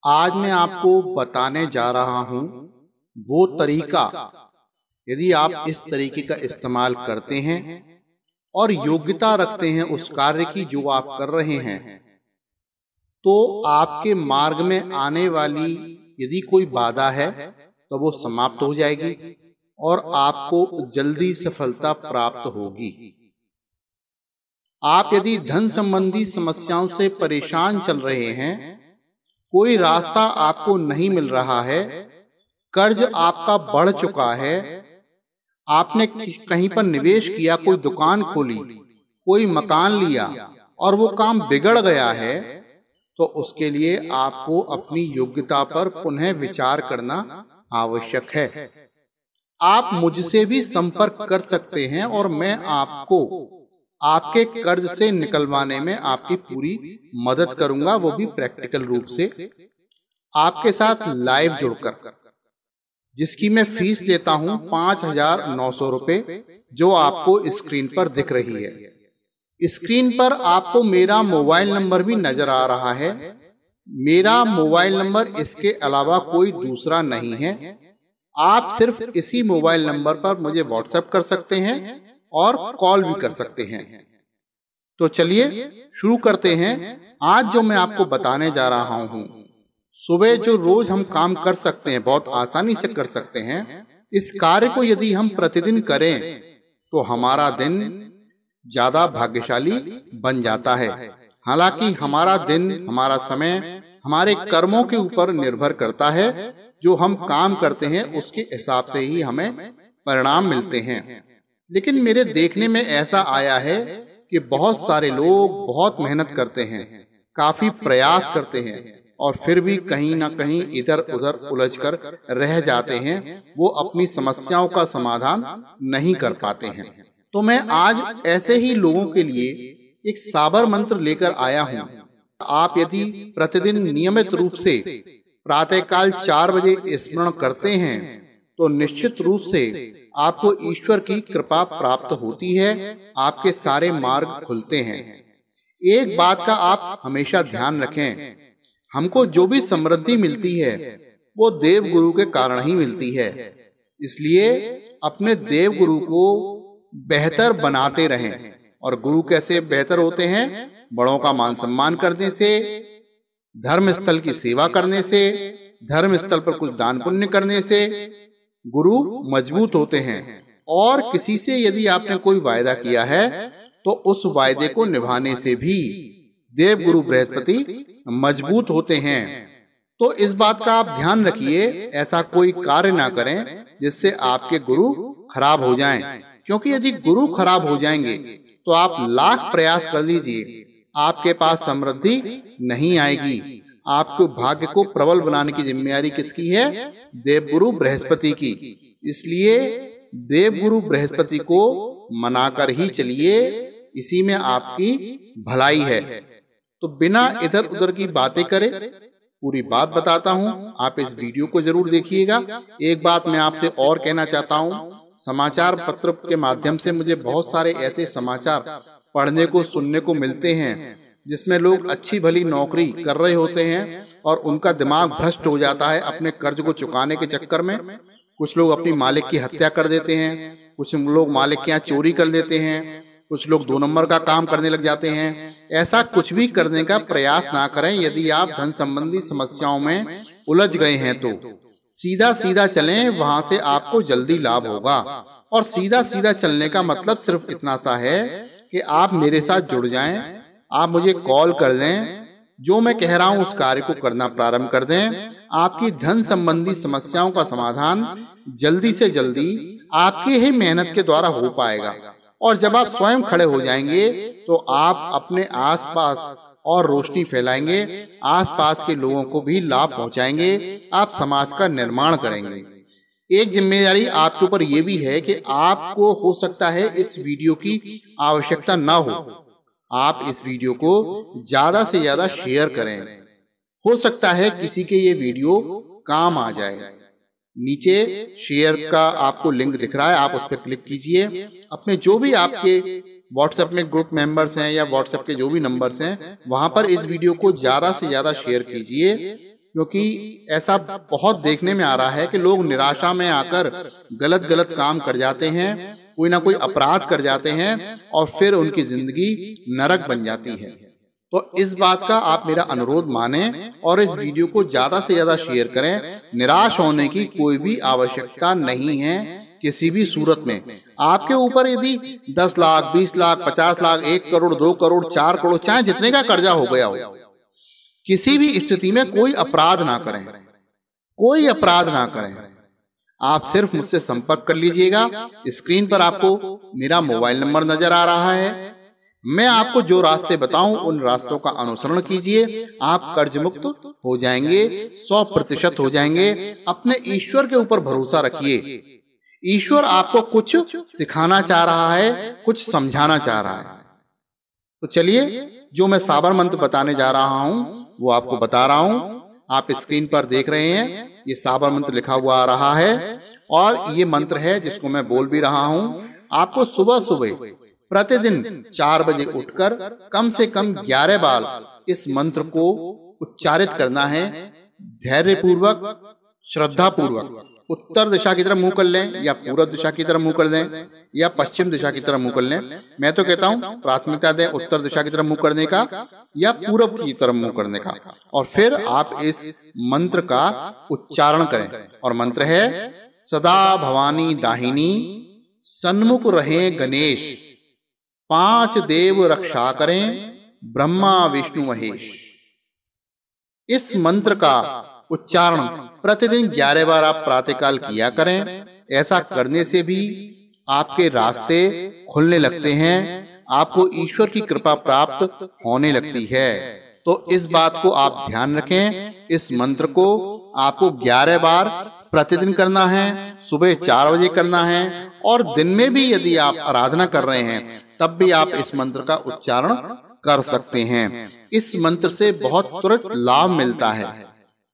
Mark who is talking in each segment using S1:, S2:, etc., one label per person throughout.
S1: आज मैं आपको बताने जा रहा हूं वो तरीका, यदि आप इस तरीके का इस्तेमाल करते हैं और योग्यता रखते हैं उस कार्य की जो आप कर रहे हैं, तो आपके मार्ग में आने वाली यदि कोई बाधा है तो वो समाप्त हो जाएगी और आपको जल्दी सफलता प्राप्त होगी। आप यदि धन संबंधी समस्याओं से परेशान चल रहे हैं, कोई रास्ता आपको नहीं मिल रहा है, कर्ज आपका बढ़ चुका है, आपने कहीं पर निवेश किया, कोई दुकान खोली, कोई मकान लिया और वो काम बिगड़ गया है, तो उसके लिए आपको अपनी योग्यता पर पुनः विचार करना आवश्यक है। आप मुझसे भी संपर्क कर सकते हैं और मैं आपको आपके कर्ज से निकलवाने में आपकी पूरी मदद करूंगा, वो भी प्रैक्टिकल रूप से आपके साथ लाइव जुड़कर, जिसकी मैं फीस लेता हूं 5,900 रुपए, जो आपको स्क्रीन पर दिख रही है। स्क्रीन पर आपको मेरा मोबाइल नंबर भी नजर आ रहा है। मेरा मोबाइल नंबर इसके अलावा कोई दूसरा नहीं है। आप सिर्फ इसी मोबाइल नंबर पर मुझे व्हाट्सएप कर सकते हैं और कॉल भी कर सकते हैं। तो चलिए शुरू करते हैं। आज जो मैं आपको बताने जा रहा हूं, सुबह जो रोज हम काम कर सकते हैं, बहुत आसानी से कर सकते हैं, इस कार्य को यदि हम प्रतिदिन करें तो हमारा दिन ज्यादा भाग्यशाली बन जाता है। हालांकि हमारा दिन, हमारा समय हमारे कर्मों के ऊपर निर्भर करता है। जो हम काम करते हैं उसके हिसाब से ही हमें परिणाम मिलते हैं। लेकिन मेरे देखने में ऐसा आया है कि बहुत सारे लोग बहुत मेहनत करते हैं, काफी प्रयास करते हैं और फिर भी कहीं ना कहीं इधर उधर उलझकर रह जाते हैं। वो अपनी समस्याओं का समाधान नहीं कर पाते हैं। तो मैं आज ऐसे ही लोगों के लिए एक साबर मंत्र लेकर आया हूं। आप यदि प्रतिदिन नियमित रूप से प्रातःकाल 4 बजे स्मरण करते हैं तो निश्चित रूप से आपको ईश्वर की कृपा प्राप्त होती है, आपके सारे मार्ग खुलते हैं। एक बात का आप हमेशा ध्यान रखें, हमको जो भी समृद्धि मिलती है वो देव गुरु के कारण ही मिलती है। इसलिए अपने देव गुरु को बेहतर बनाते रहें। और गुरु कैसे बेहतर होते हैं? बड़ों का मान सम्मान करने से, धर्म स्थल की सेवा करने से, धर्म स्थल पर कुछ दान पुण्य करने से गुरु मजबूत होते हैं। और किसी से यदि आपने कोई वायदा किया है तो उस वायदे को निभाने से भी देव गुरु बृहस्पति मजबूत होते हैं। तो इस बात का आप ध्यान रखिए, ऐसा कोई कार्य ना करें जिससे आपके गुरु खराब हो जाएं। क्योंकि यदि गुरु खराब हो जाएंगे तो आप लाख प्रयास कर लीजिए, आपके पास समृद्धि नहीं आएगी। आपको भाग्य को प्रबल बनाने की जिम्मेदारी किसकी है? देवगुरु बृहस्पति की। इसलिए देवगुरु बृहस्पति को मनाकर ही चलिए, इसी में आपकी भलाई है। तो बिना इधर उधर की बातें करे पूरी बात बताता हूं, आप इस वीडियो को जरूर देखिएगा। एक बात मैं आपसे और कहना चाहता हूं, समाचार पत्र के माध्यम से मुझे बहुत सारे ऐसे समाचार पढ़ने को, सुनने को मिलते हैं जिसमें लोग अच्छी भली नौकरी कर रहे होते हैं और उनका दिमाग भ्रष्ट हो जाता है अपने कर्ज को चुकाने के चक्कर में। कुछ लोग अपनी मालिक की हत्या कर देते हैं, कुछ लोग मालिक के यहाँ चोरी कर लेते हैं, कुछ लोग 2 नंबर का काम करने लग जाते हैं। ऐसा कुछ भी करने का प्रयास ना करें। यदि आप धन संबंधी समस्याओं में उलझ गए हैं तो सीधा सीधा चलें, वहां से आपको जल्दी लाभ होगा। और सीधा सीधा चलने का मतलब सिर्फ इतना सा है कि आप मेरे साथ जुड़ जाएं, आप मुझे कॉल कर दें, जो मैं कह रहा हूं उस कार्य को करना प्रारंभ कर दें। आपकी धन संबंधी समस्याओं का समाधान जल्दी से जल्दी आपकी ही मेहनत के द्वारा हो पाएगा। और जब आप स्वयं खड़े हो जाएंगे तो आप अपने आसपास और रोशनी फैलाएंगे, आसपास के लोगों को भी लाभ पहुंचाएंगे, आप समाज का निर्माण करेंगे। एक जिम्मेदारी आपके ऊपर यह भी है कि आपको हो सकता है इस वीडियो की आवश्यकता ना हो, आप इस वीडियो को ज्यादा से ज्यादा शेयर करें। हो सकता है किसी के ये वीडियो काम आ जाए। नीचे शेयर का आपको लिंक दिख रहा है, आप उस पर क्लिक कीजिए। अपने जो भी आपके व्हाट्सएप में ग्रुप मेंबर्स हैं या व्हाट्सएप के जो भी नंबर्स हैं, वहां पर इस वीडियो को ज्यादा से ज्यादा शेयर कीजिए क्योंकि ऐसा बहुत देखने में आ रहा है कि लोग निराशा में आकर गलत गलत काम कर जाते हैं, कोई ना कोई अपराध कर जाते हैं और फिर उनकी जिंदगी नरक बन जाती है। तो इस बात का आप मेरा अनुरोध माने और इस वीडियो को ज्यादा से ज्यादा शेयर करें। निराश होने की कोई भी आवश्यकता नहीं है किसी भी सूरत में। आपके ऊपर यदि 10 लाख, 20 लाख, 50 लाख, 1 करोड़, 2 करोड़, 4 करोड़, चाहे जितने का कर्जा हो गया हो, किसी भी स्थिति में कोई अपराध ना करें, कोई अपराध ना करें। आप सिर्फ मुझसे संपर्क कर लीजिएगा। स्क्रीन पर आपको मेरा मोबाइल नंबर नजर आ रहा है। मैं आपको जो रास्ते बताऊं उन रास्तों का अनुसरण कीजिए। आप कर्ज मुक्त हो जाएंगे, 100% हो जाएंगे। अपने ईश्वर के ऊपर भरोसा रखिए। ईश्वर आपको कुछ सिखाना चाह रहा है, कुछ समझाना चाह रहा है। तो चलिए, जो मैं साबर मंत्र बताने जा रहा हूं वो आपको बता रहा हूं। आप स्क्रीन पर देख रहे हैं, ये साबर मंत्र लिखा हुआ आ रहा है और ये मंत्र है जिसको मैं बोल भी रहा हूं। आपको सुबह सुबह प्रतिदिन 4 बजे उठकर कम से कम 11 बार इस मंत्र को उच्चारित करना है। धैर्य पूर्वक, श्रद्धा पूर्वक उत्तर दिशा की तरफ मुंह कर लें या पूर्व दिशा की तरफ मुंह कर दें या पश्चिम दिशा की तरफ मुंह कर लें। मैं तो कहता हूं प्राथमिकता दें उत्तर दिशा की तरफ मुंह करने का या पूर्व की तरफ मुंह करने का। और फिर आप इस मंत्र का उच्चारण करें और मंत्र है सदा भवानी दाहिनी, सन्मुख रहे गणेश, 5 देव रक्षा करें, ब्रह्मा विष्णु महेश। इस मंत्र का उच्चारण प्रतिदिन 11 बार आप प्रातःकाल किया करें। ऐसा करने से भी आपके रास्ते खुलने लगते हैं, आपको ईश्वर की कृपा प्राप्त होने लगती है। तो इस बात को आप ध्यान रखें। इस मंत्र को आपको 11 बार प्रतिदिन करना है, सुबह 4 बजे करना है और दिन में भी यदि आप आराधना कर रहे हैं तब भी आप इस मंत्र का उच्चारण कर सकते हैं। इस मंत्र से बहुत तुरंत लाभ मिलता है,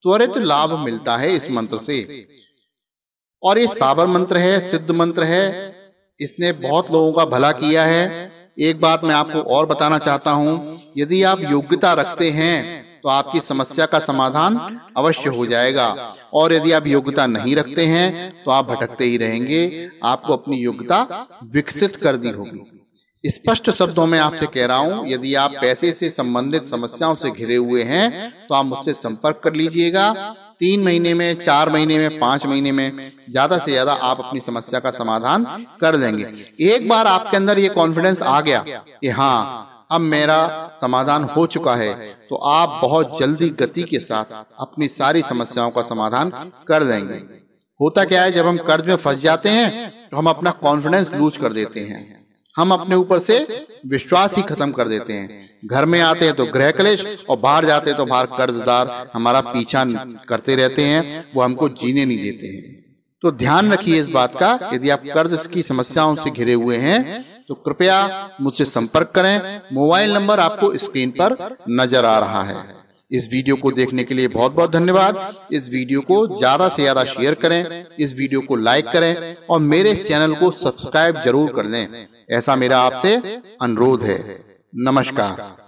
S1: त्वरित लाभ मिलता है इस मंत्र से। और ये साबर मंत्र है, सिद्ध मंत्र है, इसने बहुत लोगों का भला किया है। एक बात मैं आपको और बताना चाहता हूं, यदि आप योग्यता रखते हैं तो आपकी समस्या का समाधान अवश्य हो जाएगा और यदि आप योग्यता नहीं रखते हैं तो आप भटकते ही रहेंगे। आपको अपनी योग्यता विकसित करनी होगी। स्पष्ट शब्दों में आपसे कह रहा हूं, यदि आप पैसे से संबंधित समस्याओं से घिरे हुए हैं तो आप मुझसे संपर्क कर लीजिएगा। 3 महीने में, 4 महीने में, 5 महीने में ज्यादा से ज्यादा आप अपनी समस्या का समाधान कर देंगे। एक बार आपके अंदर ये कॉन्फिडेंस आ गया कि हाँ अब मेरा समाधान हो चुका है, तो आप बहुत जल्दी गति के साथ अपनी सारी समस्याओं का समाधान कर देंगे। होता क्या है, जब हम कर्ज में फंस जाते हैं तो हम अपना कॉन्फिडेंस लूज कर देते हैं, हम अपने ऊपर से विश्वास ही खत्म कर देते हैं। घर में आते हैं तो गृह क्लेश और बाहर जाते हैं तो बाहर कर्जदार हमारा पीछा करते रहते हैं, वो हमको जीने नहीं देते हैं। तो ध्यान रखिए इस बात का, यदि आप कर्ज की समस्याओं से घिरे हुए हैं तो कृपया मुझसे संपर्क करें। मोबाइल नंबर आपको स्क्रीन पर नजर आ रहा है। इस वीडियो को देखने के लिए बहुत बहुत धन्यवाद। इस वीडियो को ज्यादा से ज्यादा शेयर करें, इस वीडियो को लाइक करें और मेरे चैनल को सब्सक्राइब जरूर कर लें, ऐसा मेरा आपसे अनुरोध है। नमस्कार।